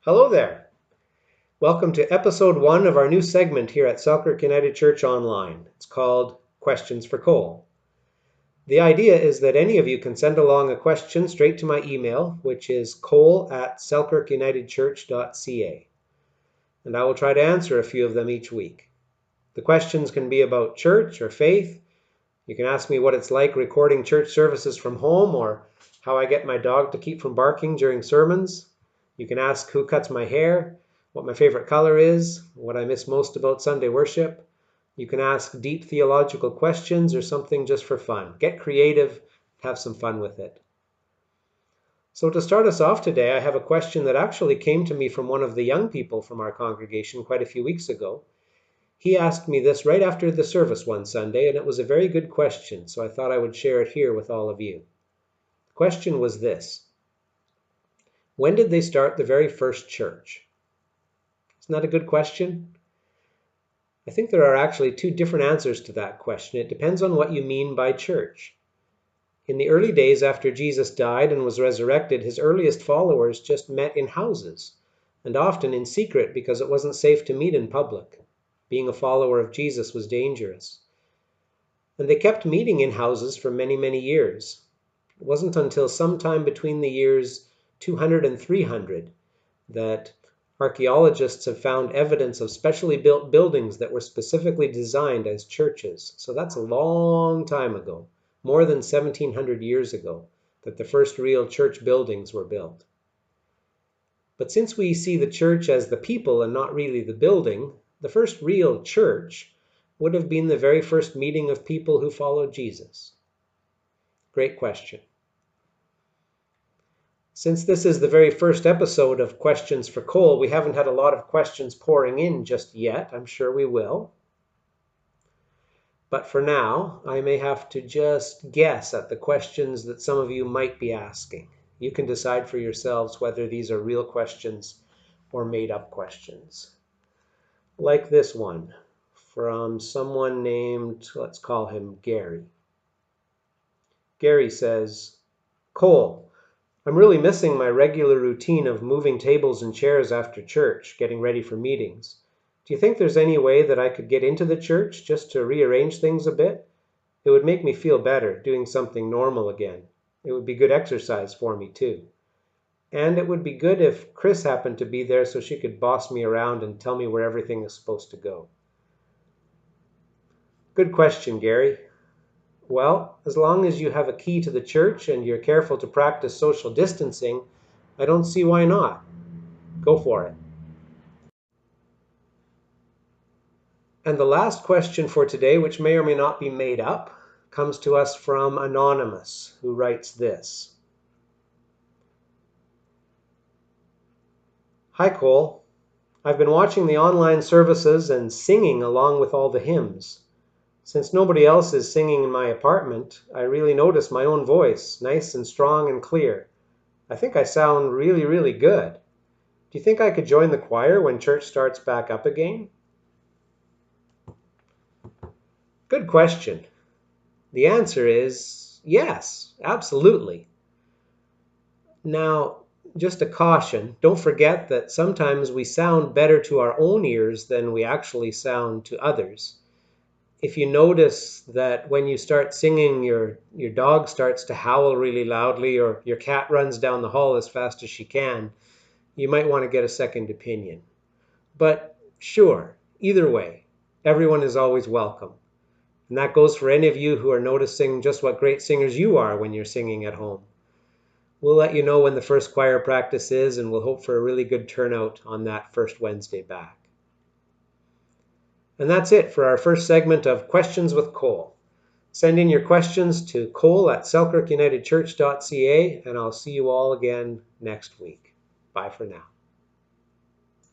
Hello there. Welcome to episode 1 of our new segment here at Selkirk United Church Online. It's called Questions for Cole. The idea is that any of you can send along a question straight to my email, which is cole@selkirkunitedchurch.ca. And I will try to answer a few of them each week. The questions can be about church or faith. You can ask me what it's like recording church services from home, or how I get my dog to keep from barking during sermons. You can ask who cuts my hair, what my favorite color is, what I miss most about Sunday worship. You can ask deep theological questions or something just for fun. Get creative, have some fun with it. So to start us off today, I have a question that actually came to me from one of the young people from our congregation quite a few weeks ago. He asked me this right after the service one Sunday, and it was a very good question, so I thought I would share it here with all of you. The question was this: when did they start the very first church? Isn't that a good question? I think there are actually two different answers to that question. It depends on what you mean by church. In the early days after Jesus died and was resurrected, his earliest followers just met in houses, and often in secret because it wasn't safe to meet in public. Being a follower of Jesus was dangerous. And they kept meeting in houses for many, many years. It wasn't until sometime between the years 200 and 300 that archaeologists have found evidence of specially built buildings that were specifically designed as churches. So that's a long time ago, more than 1700 years ago, that the first real church buildings were built. But since we see the church as the people and not really the building, the first real church would have been the very first meeting of people who followed Jesus. Great question. Since this is the very first episode of Questions for Cole, we haven't had a lot of questions pouring in just yet. I'm sure we will. But for now, I may have to just guess at the questions that some of you might be asking. You can decide for yourselves whether these are real questions or made-up questions. Like this one from someone named, let's call him Gary. Gary says, Cole, I'm really missing my regular routine of moving tables and chairs after church, getting ready for meetings. Do you think there's any way that I could get into the church just to rearrange things a bit? It would make me feel better, doing something normal again. It would be good exercise for me too. And it would be good if Chris happened to be there so she could boss me around and tell me where everything is supposed to go. Good question, Gary. Well, as long as you have a key to the church and you're careful to practice social distancing, I don't see why not. Go for it. And the last question for today, which may or may not be made up, comes to us from Anonymous, who writes this. Hi, Cole. I've been watching the online services and singing along with all the hymns. Since nobody else is singing in my apartment, I really notice my own voice, nice and strong and clear. I think I sound really, really good. Do you think I could join the choir when church starts back up again? Good question. The answer is yes, absolutely. Now, just a caution, don't forget that sometimes we sound better to our own ears than we actually sound to others. If you notice that when you start singing, your dog starts to howl really loudly, or your cat runs down the hall as fast as she can, you might want to get a second opinion. But sure, either way, everyone is always welcome. And that goes for any of you who are noticing just what great singers you are when you're singing at home. We'll let you know when the first choir practice is, and we'll hope for a really good turnout on that first Wednesday back. And that's it for our first segment of Questions with Cole. Send in your questions to cole@selkirkunitedchurch.ca, and I'll see you all again next week. Bye for now.